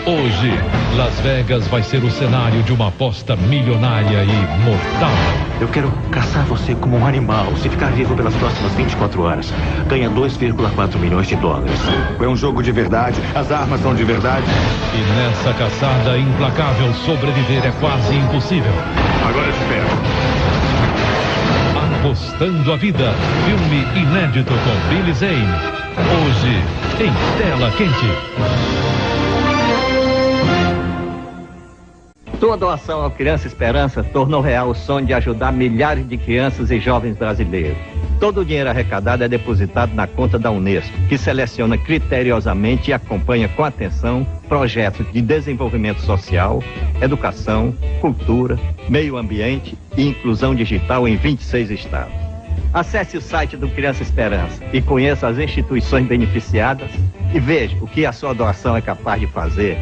Hoje, Las Vegas vai ser o cenário de uma aposta milionária e mortal. Eu quero caçar você como um animal. Se ficar vivo pelas próximas 24 horas, ganha 2,4 milhões de dólares. É um jogo de verdade, as armas são de verdade. E nessa caçada implacável, sobreviver é quase impossível. Agora eu te pego. Apostando a Vida, filme inédito com Billy Zane. Hoje, em tela quente. Sua doação ao Criança Esperança tornou real o sonho de ajudar milhares de crianças e jovens brasileiros. Todo o dinheiro arrecadado é depositado na conta da Unesco, que seleciona criteriosamente e acompanha com atenção projetos de desenvolvimento social, educação, cultura, meio ambiente e inclusão digital em 26 estados. Acesse o site do Criança Esperança e conheça as instituições beneficiadas e veja o que a sua doação é capaz de fazer.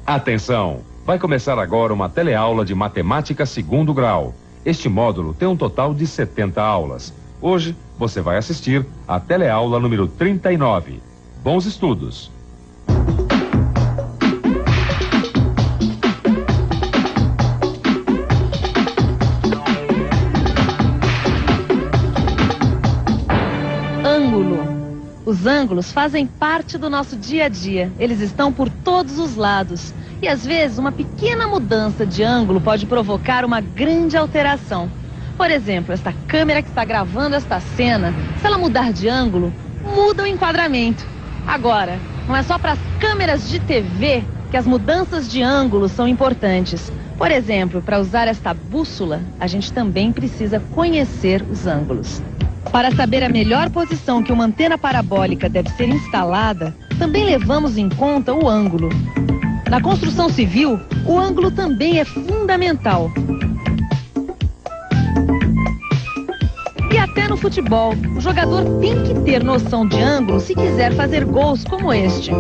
Atenção! Vai começar agora uma teleaula de Matemática 2º grau. Este módulo tem um total de 70 aulas. Hoje, você vai assistir a teleaula número 39. Bons estudos! Ângulo. Os ângulos fazem parte do nosso dia a dia. Eles estão por todos os lados. E às vezes uma pequena mudança de ângulo pode provocar uma grande alteração. Por exemplo, esta câmera que está gravando esta cena, se ela mudar de ângulo, muda o enquadramento. Agora, não é só para as câmeras de TV que as mudanças de ângulo são importantes. Por exemplo, para usar esta bússola, a gente também precisa conhecer os ângulos. Para saber a melhor posição que uma antena parabólica deve ser instalada, também levamos em conta o ângulo. Na construção civil, o ângulo também é fundamental. E até no futebol, o jogador tem que ter noção de ângulo se quiser fazer gols como este.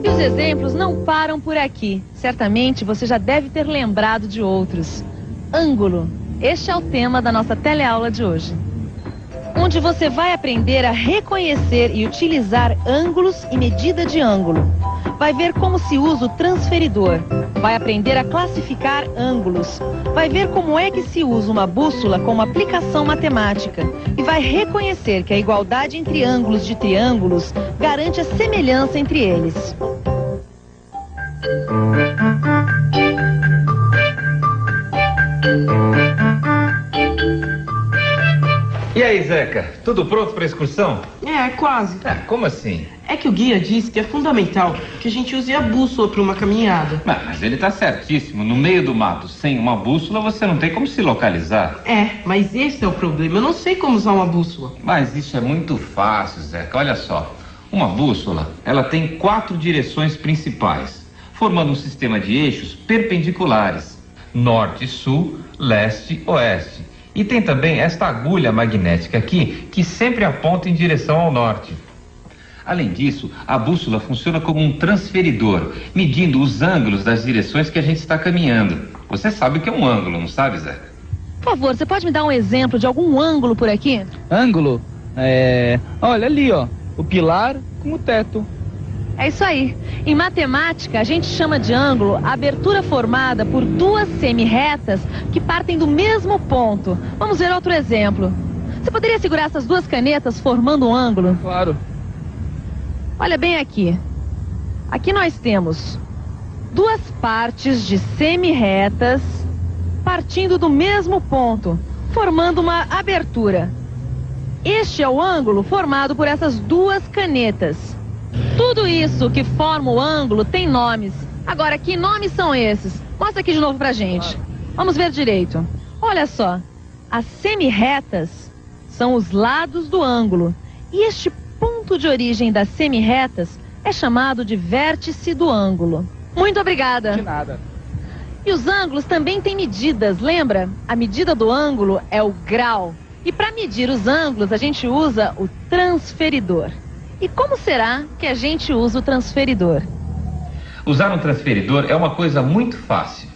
Os exemplos não param por aqui. Certamente você já deve ter lembrado de outros. Ângulo. Este é o tema da nossa teleaula de hoje, onde você vai aprender a reconhecer e utilizar ângulos e medida de ângulo. Vai ver como se usa o transferidor. Vai aprender a classificar ângulos. Vai ver como é que se usa uma bússola como aplicação matemática. E vai reconhecer que a igualdade entre ângulos de triângulos garante a semelhança entre eles. E aí, Zeca, tudo pronto para a excursão? É, quase. Como assim? É que o guia disse que é fundamental que a gente use a bússola para uma caminhada. Mas ele tá certíssimo. No meio do mato, sem uma bússola, você não tem como se localizar. É, mas esse é o problema. Eu não sei como usar uma bússola. Mas isso é muito fácil, Zeca. Olha só. Uma bússola, ela tem 4 direções principais, formando um sistema de eixos perpendiculares: norte, sul, leste, oeste. E tem também esta agulha magnética aqui, que sempre aponta em direção ao norte. Além disso, a bússola funciona como um transferidor, medindo os ângulos das direções que a gente está caminhando. Você sabe o que é um ângulo, não sabe, Zeca? Por favor, você pode me dar um exemplo de algum ângulo por aqui? Ângulo? Olha ali, ó. O pilar com o teto. É isso aí. Em matemática, a gente chama de ângulo a abertura formada por 2 semi-retas que partem do mesmo ponto. Vamos ver outro exemplo. Você poderia segurar essas 2 canetas formando um ângulo? Claro. Olha bem aqui. Aqui nós temos 2 partes de semi-retas partindo do mesmo ponto, formando uma abertura. Este é o ângulo formado por essas 2 canetas. Tudo isso que forma o ângulo tem nomes. Agora, que nomes são esses? Mostra aqui de novo pra gente. Vamos ver direito. Olha só. As semi-retas são os lados do ângulo. E este ponto de origem das semi-retas é chamado de vértice do ângulo. Muito obrigada. De nada. E os ângulos também têm medidas, lembra? A medida do ângulo é o grau. E para medir os ângulos, a gente usa o transferidor. E como será que a gente usa o transferidor? Usar um transferidor é uma coisa muito fácil.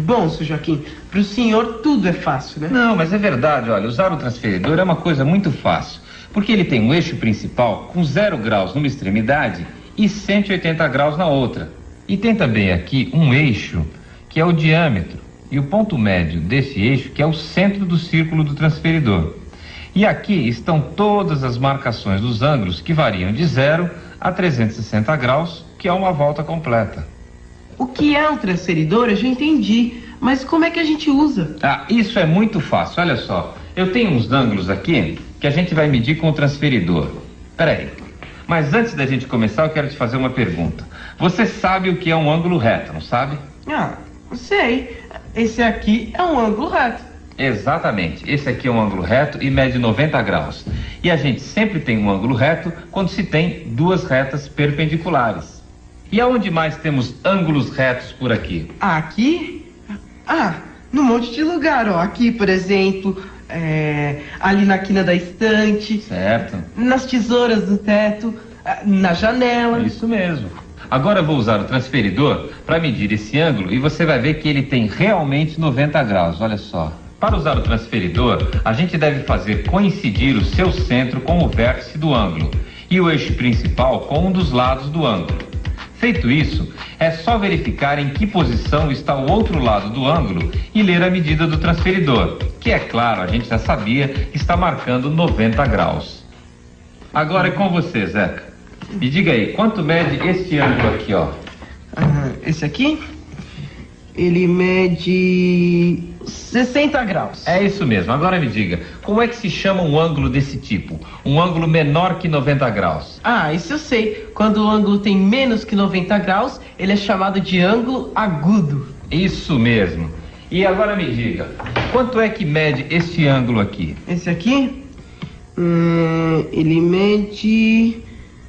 Bom, seu Joaquim, pro senhor tudo é fácil, né? Não, mas é verdade, olha, usar um transferidor é uma coisa muito fácil. Porque ele tem um eixo principal com 0 graus numa extremidade e 180 graus na outra. E tem também aqui um eixo que é o diâmetro e o ponto médio desse eixo que é o centro do círculo do transferidor. E aqui estão todas as marcações dos ângulos que variam de 0 a 360 graus, que é uma volta completa. O que é um transferidor eu já entendi, mas como é que a gente usa? Isso é muito fácil, olha só. Eu tenho uns ângulos aqui que a gente vai medir com o transferidor. Peraí, mas antes da gente começar eu quero te fazer uma pergunta. Você sabe o que é um ângulo reto, não sabe? Sei. Esse aqui é um ângulo reto. Exatamente, esse aqui é um ângulo reto e mede 90 graus. E a gente sempre tem um ângulo reto quando se tem duas retas perpendiculares. E aonde mais temos ângulos retos por aqui? Aqui? Num monte de lugar, ó. Aqui, por exemplo, ali na quina da estante. Certo. Nas tesouras do teto, na janela. Isso mesmo. Agora eu vou usar o transferidor para medir esse ângulo e você vai ver que ele tem realmente 90 graus, olha só. Para usar o transferidor, a gente deve fazer coincidir o seu centro com o vértice do ângulo e o eixo principal com um dos lados do ângulo. Feito isso, é só verificar em que posição está o outro lado do ângulo e ler a medida do transferidor, que é claro, a gente já sabia que está marcando 90 graus. Agora é com você, Zeca. Me diga aí, quanto mede este ângulo aqui, ó? Esse aqui? Ele mede 60 graus. É isso mesmo. Agora me diga, como é que se chama um ângulo desse tipo? Um ângulo menor que 90 graus? Isso eu sei. Quando o ângulo tem menos que 90 graus, ele é chamado de ângulo agudo. Isso mesmo. E agora me diga, quanto é que mede este ângulo aqui? Esse aqui? Ele mede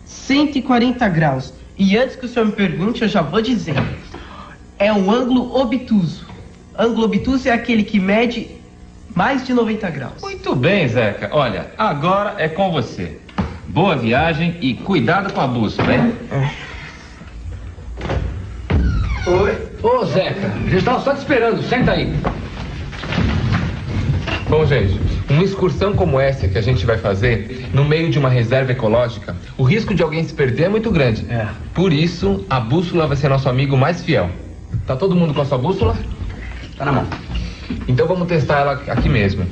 140 graus. E antes que o senhor me pergunte, eu já vou dizer. É um ângulo obtuso. Ângulo obtuso é aquele que mede mais de 90 graus. Muito bem, Zeca. Olha, agora é com você. Boa viagem e cuidado com a bússola, hein? Oi. Ô, Zeca, já estava só te esperando. Senta aí. Bom, gente, uma excursão como essa que a gente vai fazer no meio de uma reserva ecológica, o risco de alguém se perder é muito grande. Por isso, a bússola vai ser nosso amigo mais fiel. Tá todo mundo com a sua bússola? Tá na mão. Então vamos testar ela aqui mesmo.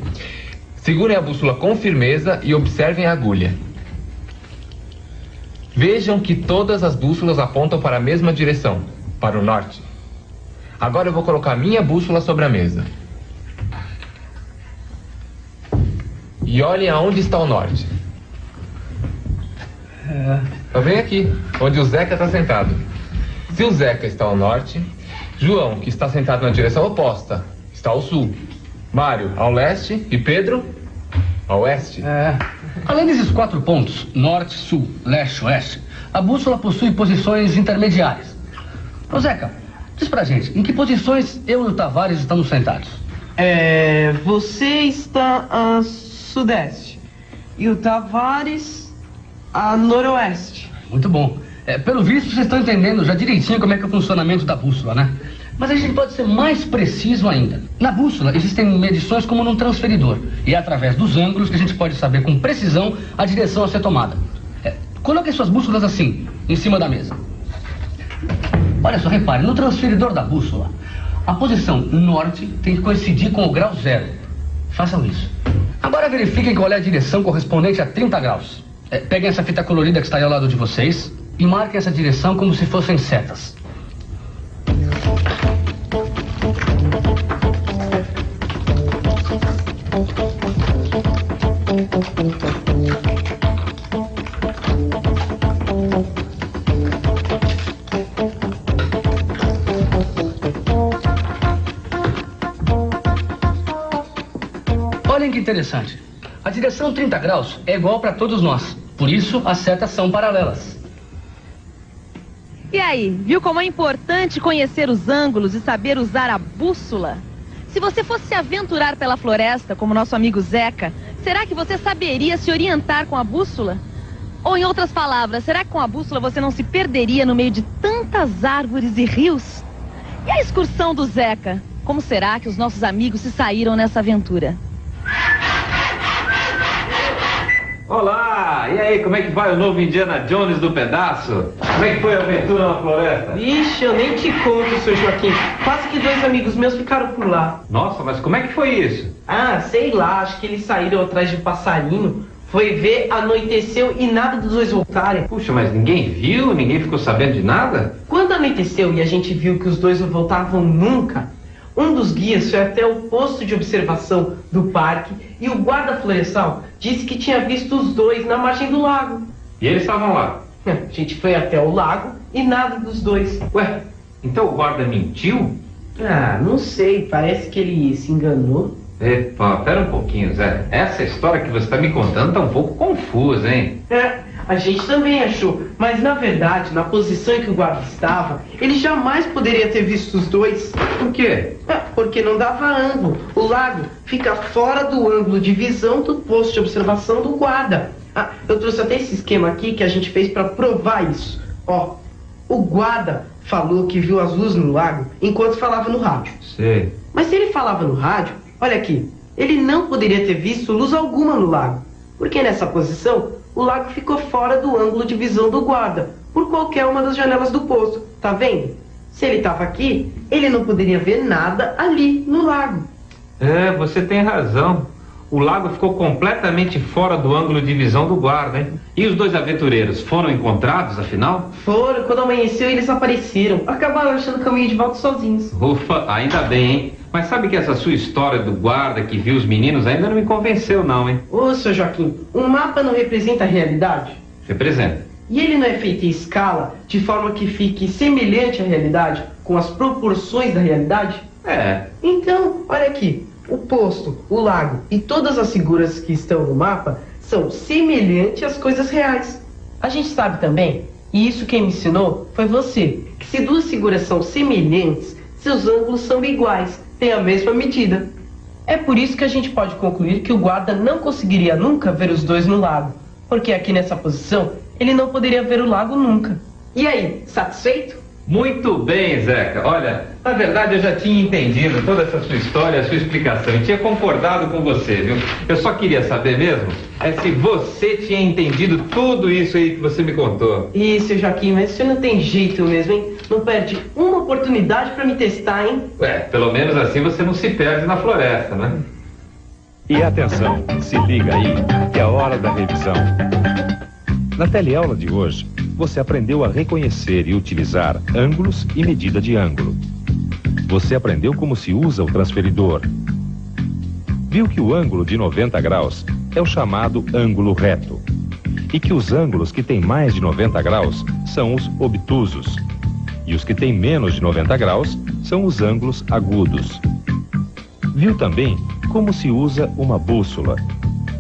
Segurem a bússola com firmeza e observem a agulha. Vejam que todas as bússolas apontam para a mesma direção, para o norte. Agora eu vou colocar a minha bússola sobre a mesa. E olhem aonde está o norte. Tá bem aqui, onde o Zeca está sentado. Se o Zeca está ao norte, João, que está sentado na direção oposta, está ao sul. Mário, ao leste e Pedro, ao oeste. Além desses 4 pontos, norte, sul, leste, oeste, a bússola possui posições intermediárias. Ô Zeca, diz pra gente, em que posições eu e o Tavares estamos sentados? Você está a sudeste e o Tavares a noroeste. Muito bom. Pelo visto, vocês estão entendendo já direitinho como é que é o funcionamento da bússola, né? Mas a gente pode ser mais preciso ainda. Na bússola existem medições como num transferidor. E é através dos ângulos que a gente pode saber com precisão a direção a ser tomada. Coloquem suas bússolas assim, em cima da mesa. Olha só, repare, no transferidor da bússola, a posição norte tem que coincidir com o grau 0. Façam isso. Agora verifiquem qual é a direção correspondente a 30 graus. Peguem essa fita colorida que está aí ao lado de vocês e marquem essa direção como se fossem setas. Olhem que interessante. A direção 30 graus é igual para todos nós. Por isso, as setas são paralelas. E aí, viu como é importante conhecer os ângulos e saber usar a bússola? Se você fosse se aventurar pela floresta, como nosso amigo Zeca, será que você saberia se orientar com a bússola? Ou, em outras palavras, será que com a bússola você não se perderia no meio de tantas árvores e rios? E a excursão do Zeca? Como será que os nossos amigos se saíram nessa aventura? Olá! E aí, como é que vai o novo Indiana Jones do pedaço? Como é que foi a aventura na floresta? Ixi, eu nem te conto, seu Joaquim. Quase que 2 amigos meus ficaram por lá. Nossa, mas como é que foi isso? Ah, sei lá, acho que eles saíram atrás de passarinho. Foi ver, anoiteceu e nada dos dois voltarem. Puxa, mas ninguém viu? Ninguém ficou sabendo de nada? Quando anoiteceu e a gente viu que os dois não voltavam nunca, um dos guias foi até o posto de observação do parque e o guarda florestal disse que tinha visto os dois na margem do lago. E eles estavam lá? A gente foi até o lago e nada dos dois. Ué, então o guarda mentiu? Ah, não sei, parece que ele se enganou. Epa, pera um pouquinho, Zé. Essa história que você está me contando tá um pouco confusa, hein? A gente também achou, mas na verdade, na posição em que o guarda estava, ele jamais poderia ter visto os dois. Por quê? Porque não dava ângulo. O lago fica fora do ângulo de visão do posto de observação do guarda. Eu trouxe até esse esquema aqui que a gente fez para provar isso. Ó, o guarda falou que viu as luzes no lago enquanto falava no rádio. Sei. Mas se ele falava no rádio, olha aqui, ele não poderia ter visto luz alguma no lago, porque nessa posição o lago ficou fora do ângulo de visão do guarda, por qualquer uma das janelas do poço, tá vendo? Se ele estava aqui, ele não poderia ver nada ali no lago. Você tem razão. O lago ficou completamente fora do ângulo de visão do guarda, hein? E os 2 aventureiros foram encontrados, afinal? Foram, quando amanheceu eles apareceram. Acabaram achando o caminho de volta sozinhos. Ufa, ainda bem, hein? Mas sabe que essa sua história do guarda que viu os meninos ainda não me convenceu não, hein? Ô, seu Joaquim, um mapa não representa a realidade? Representa. E ele não é feito em escala, de forma que fique semelhante à realidade, com as proporções da realidade? Então, olha aqui. O posto, o lago e todas as figuras que estão no mapa são semelhantes às coisas reais. A gente sabe também, e isso quem me ensinou foi você, que se 2 figuras são semelhantes, seus ângulos são iguais, têm a mesma medida. É por isso que a gente pode concluir que o guarda não conseguiria nunca ver os 2 no lago, porque aqui nessa posição ele não poderia ver o lago nunca. E aí, satisfeito? Muito bem, Zeca. Olha, na verdade eu já tinha entendido toda essa sua história, a sua explicação, e tinha concordado com você, viu? Eu só queria saber mesmo se você tinha entendido tudo isso aí que você me contou. Isso, Joaquim, mas você não tem jeito mesmo, hein? Não perde uma oportunidade pra me testar, hein? Pelo menos assim você não se perde na floresta, né? E atenção, se liga aí, que é a hora da revisão. Na teleaula de hoje, você aprendeu a reconhecer e utilizar ângulos e medida de ângulo. Você aprendeu como se usa o transferidor. Viu que o ângulo de 90 graus é o chamado ângulo reto. E que os ângulos que têm mais de 90 graus são os obtusos. E os que têm menos de 90 graus são os ângulos agudos. Viu também como se usa uma bússola.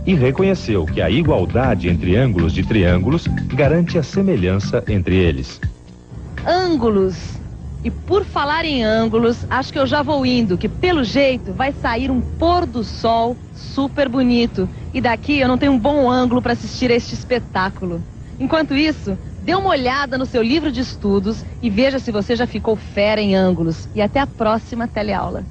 E reconheceu que a igualdade entre ângulos de triângulos garante a semelhança entre eles. Ângulos. E por falar em ângulos, acho que eu já vou indo, que pelo jeito vai sair um pôr do sol super bonito. E daqui eu não tenho um bom ângulo para assistir a este espetáculo. Enquanto isso, dê uma olhada no seu livro de estudos e veja se você já ficou fera em ângulos. E até a próxima teleaula.